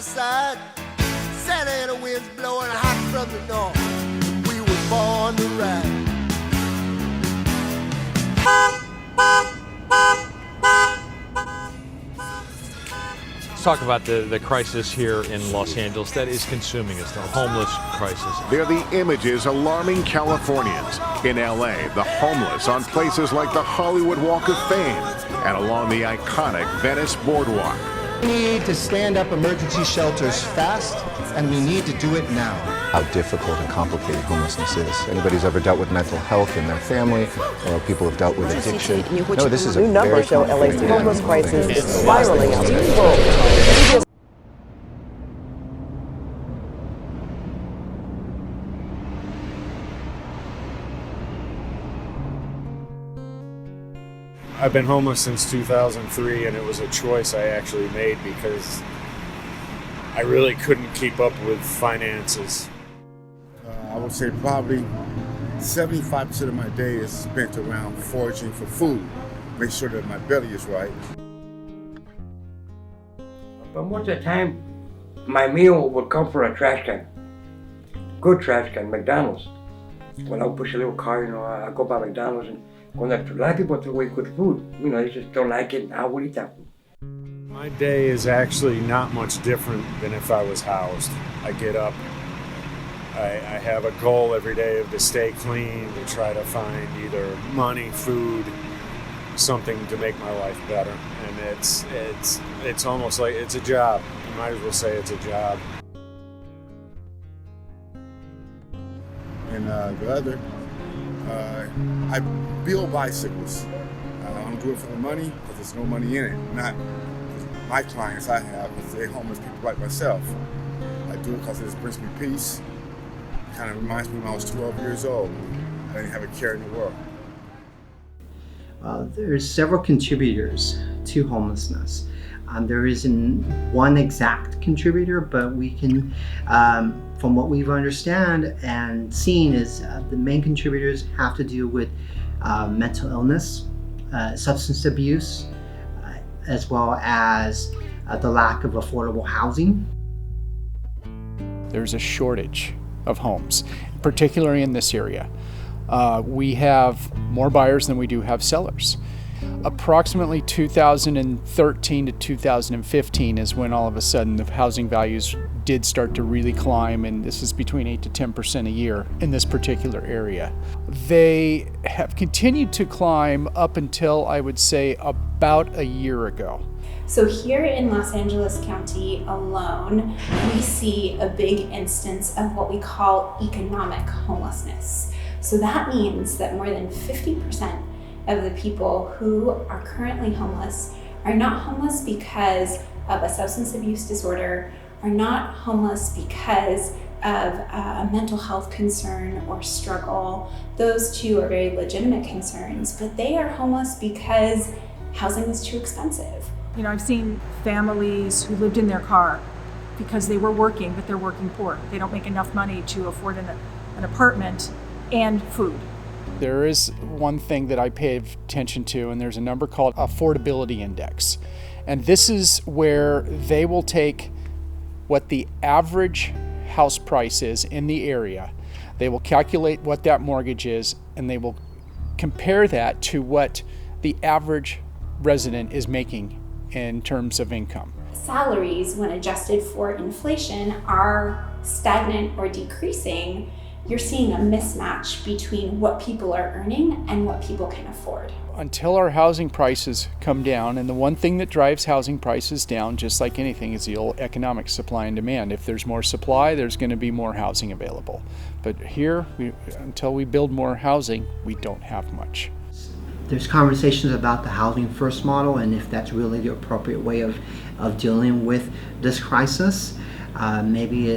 outside. Santa Ana winds blowing hot from the north. We were born to ride. Let's talk about the crisis here in Los Angeles that is consuming us, the homeless crisis. They're the images alarming Californians. In LA, the homeless on places like the Hollywood Walk of Fame and along the iconic Venice Boardwalk. We need to stand up emergency shelters fast, and we need to do it now. How difficult and complicated homelessness is. Anybody who's ever dealt with mental health in their family, or people who've dealt with addiction. No, this is a new numbers show LA's homeless crisis is spiraling out of control. I've been homeless since 2003, and it was a choice I actually made because I really couldn't keep up with finances. I would say probably 75% of my day is spent around foraging for food, make sure that my belly is right. But most of the time, my meal would come from a trash can. Good trash can, McDonald's. When I would push a little car, I go by McDonald's, and when a lot of people throw away good food, they just don't like it, and I would eat that food. My day is actually not much different than if I was housed. I get up, I have a goal every day to stay clean, to try to find either money, food, something to make my life better. And it's almost like it's a job. You might as well say it's a job. And the other, I build bicycles. I don't do it for the money because there's no money in it. Not my clients I have, because they're homeless people like myself. I do it because it just brings me peace. It kind of reminds me when I was 12 years old. I didn't have a care in the world. There's several contributors to homelessness. There isn't one exact contributor, but we can, from what we've understand and seen, is the main contributors have to do with mental illness, substance abuse, as well as the lack of affordable housing. There's a shortage of homes, particularly in this area. We have more buyers than we do have sellers. Approximately 2013 to 2015 is when all of a sudden the housing values did start to really climb, and this is between 8 to 10% a year in this particular area. They have continued to climb up until, I would say, about a year ago. So here in Los Angeles County alone, we see a big instance of what we call economic homelessness. So that means that more than 50% of the people who are currently homeless are not homeless because of a substance abuse disorder, are not homeless because of a mental health concern or struggle. Those two are very legitimate concerns, but they are homeless because housing is too expensive. I've seen families who lived in their car because they were working, but they're working poor. They don't make enough money to afford an apartment and food. There is one thing that I pay attention to, and there's a number called affordability index. And this is where they will take what the average house price is in the area. They will calculate what that mortgage is, and they will compare that to what the average resident is making in terms of income. Salaries, when adjusted for inflation, are stagnant or decreasing. You're seeing a mismatch between what people are earning and what people can afford. Until our housing prices come down, and the one thing that drives housing prices down, just like anything, is the old economic supply and demand. If there's more supply, there's going to be more housing available. But here, until we build more housing, we don't have much. There's conversations about the housing first model and if that's really the appropriate way of dealing with this crisis. Maybe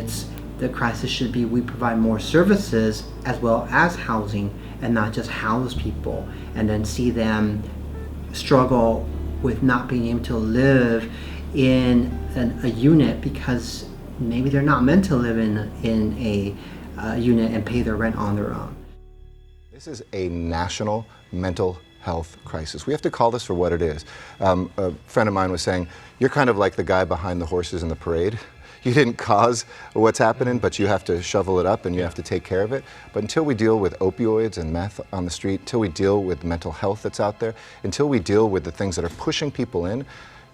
the crisis should be we provide more services as well as housing and not just house people and then see them struggle with not being able to live in a unit because maybe they're not meant to live in a unit and pay their rent on their own. This is a national mental health crisis. We have to call this for what it is. A friend of mine was saying, you're kind of like the guy behind the horses in the parade. You didn't cause what's happening, but you have to shovel it up and you have to take care of it. But until we deal with opioids and meth on the street, until we deal with mental health that's out there, until we deal with the things that are pushing people in,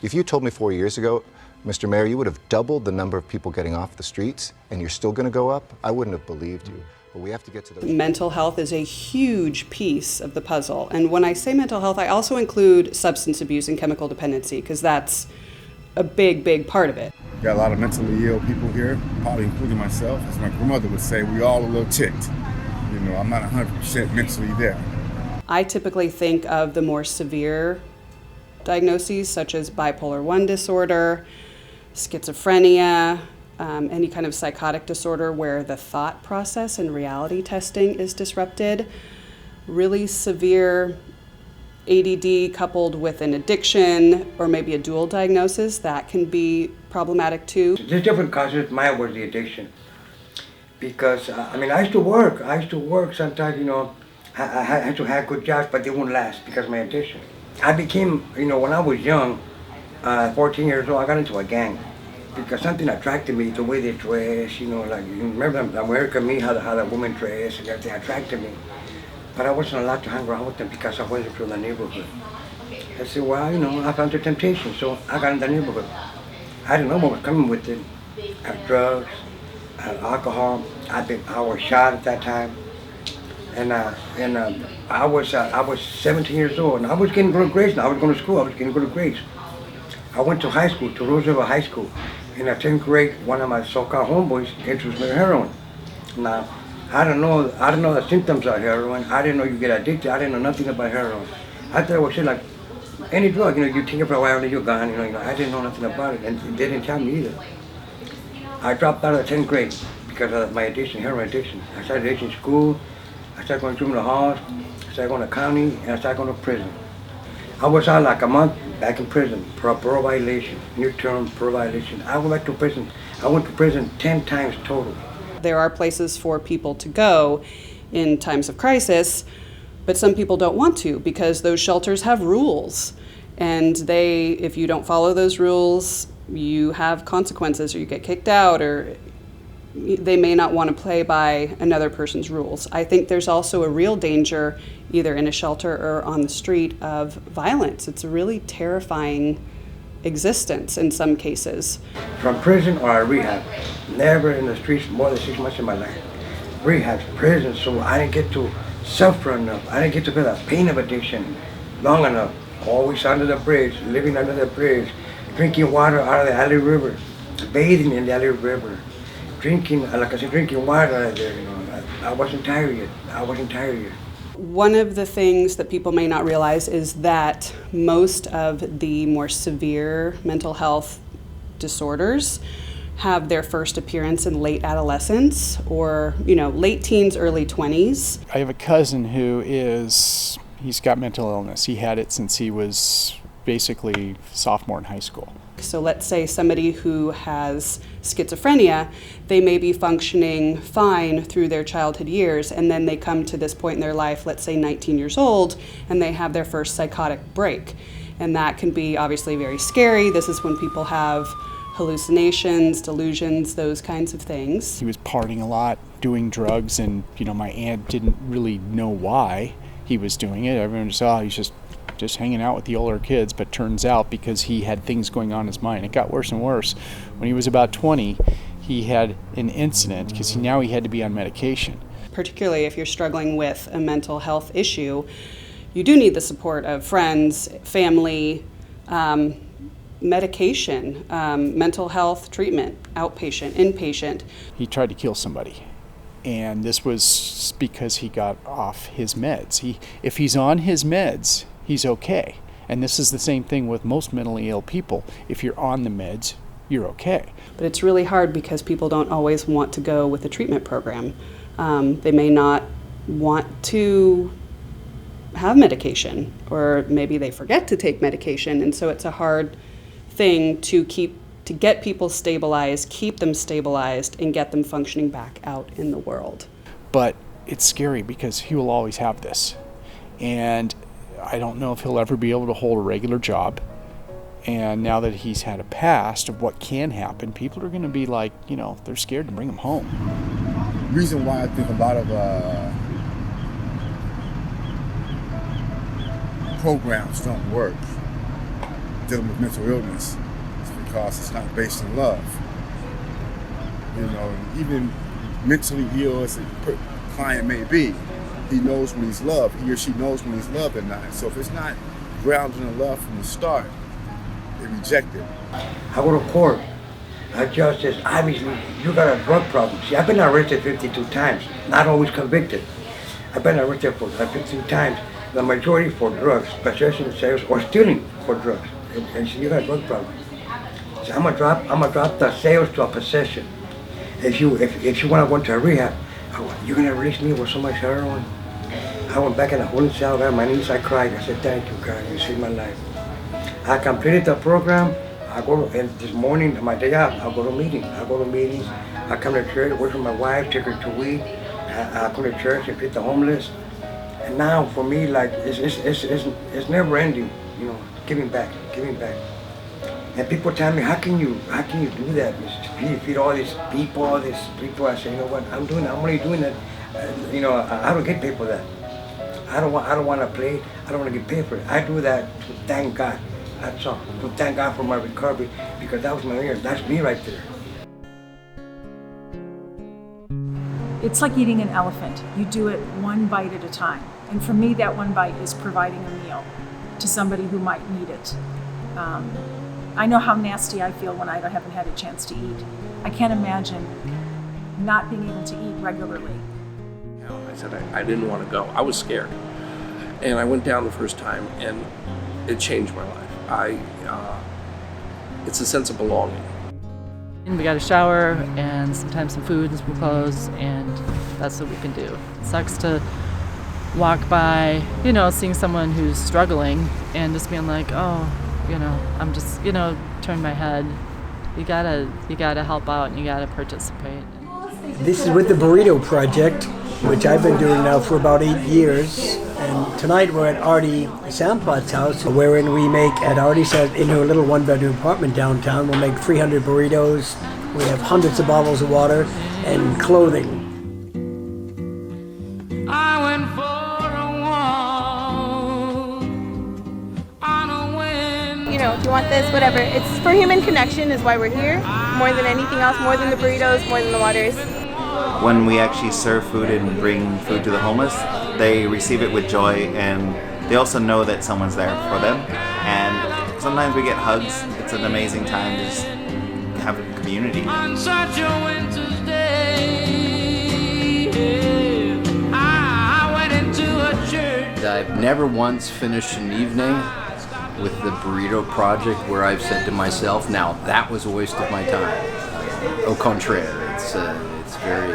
if you told me 4 years ago, Mr. Mayor, you would have doubled the number of people getting off the streets and you're still going to go up, I wouldn't have believed you. But we have to get to those. Mental health is a huge piece of the puzzle. And when I say mental health, I also include substance abuse and chemical dependency, because that's a big, big part of it. Got a lot of mentally ill people here, probably including myself. As my grandmother would say, we all a little ticked. You know, I'm not 100% mentally there. I typically think of the more severe diagnoses, such as bipolar 1 disorder, schizophrenia, any kind of psychotic disorder where the thought process and reality testing is disrupted. Really severe ADD coupled with an addiction or maybe a dual diagnosis, that can be problematic too. There's different causes. Mine was the addiction. Because, I mean, I used to work sometimes, you know, I had to have good jobs, but they wouldn't last because of my addiction. I became, you know, when I was young, 14 years old, I got into a gang. Because something attracted me, the way they dress, you know, like, you remember American Me, how the women dress and everything attracted me. But I wasn't allowed to hang around with them because I wasn't from the neighborhood. I said, well, you know, I found the temptation, so I got in the neighborhood. I didn't know what was coming with it. I had drugs, I had alcohol, I was shot at that time. And I was 17 years old, and I was getting good grades now. I was going to school, I was getting good grades. I went to high school, to Roosevelt High School. In the 10th grade, one of my so-called homeboys introduced me to heroin. Now, I don't know the symptoms of heroin. I didn't know you get addicted. I didn't know nothing about heroin. I thought it was like any drug, you know, you take it for a while and you're gone, you know, I didn't know nothing about it, and they didn't tell me either. I dropped out of the 10th grade because of my addiction, heroin addiction. I started addiction school, I started going to juvenile halls, I started going to county, and I started going to prison. I was out like a month back in prison for a parole violation, new term parole violation. I went back to prison. I went to prison 10 times total. There are places for people to go in times of crisis, but some people don't want to because those shelters have rules. And if you don't follow those rules, you have consequences, or you get kicked out, or they may not want to play by another person's rules. I think there's also a real danger, either in a shelter or on the street, of violence. It's a really terrifying existence in some cases. From prison or rehab, never in the streets more than 6 months in my life. Rehab, prison, so I didn't get to suffer enough. I didn't get to feel the pain of addiction long enough. Always under the bridge, living under the bridge, drinking water out of the Alley River, bathing in the Alley River. Drinking, like I said, drinking water out there, you know. I wasn't tired yet. One of the things that people may not realize is that most of the more severe mental health disorders have their first appearance in late adolescence, or, you know, late teens, early 20s. I have a cousin he's got mental illness. He had it since he was basically sophomore in high school. So let's say somebody who has schizophrenia, they may be functioning fine through their childhood years, and then they come to this point in their life, let's say 19 years old, and they have their first psychotic break. And that can be obviously very scary. This is when people have hallucinations, delusions, those kinds of things. He was partying a lot, doing drugs, and, you know, my aunt didn't really know why he was doing it. Everyone just saw he's just hanging out with the older kids, but turns out because he had things going on in his mind. It got worse and worse. When he was about 20, he had an incident because now he had to be on medication. Particularly if you're struggling with a mental health issue, you do need the support of friends, family, medication, mental health treatment, outpatient, inpatient. He tried to kill somebody. And this was because he got off his meds. If he's on his meds, he's okay. And this is the same thing with most mentally ill people. If you're on the meds, you're okay. But it's really hard because people don't always want to go with the treatment program. They may not want to have medication, or maybe they forget to take medication, and so it's a hard thing to get people stabilized, keep them stabilized, and get them functioning back out in the world. But it's scary because he will always have this. And I don't know if he'll ever be able to hold a regular job. And now that he's had a past of what can happen, people are going to be like, you know, they're scared to bring him home. Reason why I think a lot of programs don't work dealing with mental illness is because it's not based in love. You know, even mentally ill as a client may be, he knows when he's loved. He or she knows when he's loved or not. So if it's not grounded in love from the start, they reject it. I go to court. A judge says, obviously, you got a drug problem. See, I've been arrested 52 times, not always convicted. I've been arrested for 52 times, the majority for drugs, possession, sales, or stealing for drugs. And so you got a drug problem. So I'm gonna drop the sales to a possession. If you want to go into a rehab, you're gonna release me with so much heroin. I went back in the holding cell, got on my knees, I cried. I said, thank you, God, you saved my life. I completed the program. I go to, and this morning, my day off, I'll go to meetings. I come to church, work with my wife, take her to weed. I go to church and feed the homeless. And now for me, like, it's never ending, you know, giving back. And people tell me, how can you do that? You feed all these people. I say, you know what, I'm only doing that. You know, I don't get paid for that. I don't want to play. I don't want to get paid for it. I do that to thank God. That's all. To thank God for my recovery, because that was my year. That's me right there. It's like eating an elephant. You do it one bite at a time. And for me, that one bite is providing a meal to somebody who might need it. I know how nasty I feel when I haven't had a chance to eat. I can't imagine not being able to eat regularly. I said I didn't want to go. I was scared. And I went down the first time, and it changed my life. It's a sense of belonging. We got a shower and sometimes some food and some clothes, and that's what we can do. It sucks to walk by, you know, seeing someone who's struggling and just being like, oh, you know, I'm just, you know, turn my head. You gotta help out and you gotta participate. This is with the Burrito Project, which I've been doing now for about 8 years. And tonight we're at Artie Sampot's house, wherein we make, at Artie's house, into a little one-bedroom apartment downtown, we'll make 300 burritos. We have hundreds of bottles of water and clothing. I went for a walk on a wind. You know, do you want this? Whatever. It's for human connection is why we're here. More than anything else, more than the burritos, more than the waters. When we actually serve food and bring food to the homeless, they receive it with joy, and they also know that someone's there for them. And sometimes we get hugs. It's an amazing time to just have a community. On such a winter's day, I went into a church. I've never once finished an evening with the Burrito Project where I've said to myself, now that was a waste of my time. Au contraire, it's very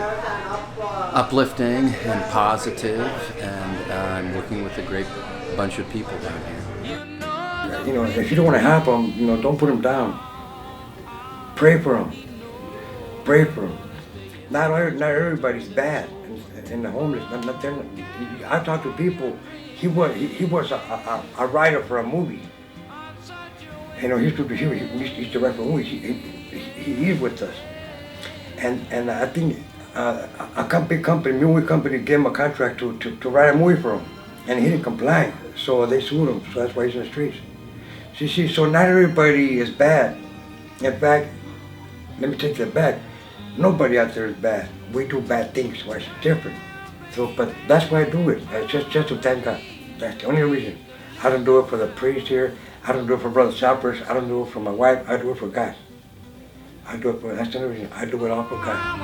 uplifting and positive, and I'm working with a great bunch of people down here. You know, if you don't want to help them, you know, don't put them down. Pray for them. Pray for them. Not everybody's bad in the homeless. I talk to people. He was a writer for a movie. You know, he used to write for movies. He's with us. And I think a movie company gave him a contract to write a movie for him, and he didn't comply, so they sued him. So that's why he's in the streets. See, so not everybody is bad. In fact, let me take that back. Nobody out there is bad. We do bad things, so it's different. So, but that's why I do it. Just to thank God. That's the only reason. I don't do it for the priest here. I don't do it for Brother Shoppers. I don't do it for my wife. I do it for God. That's the only reason. I do it all for God.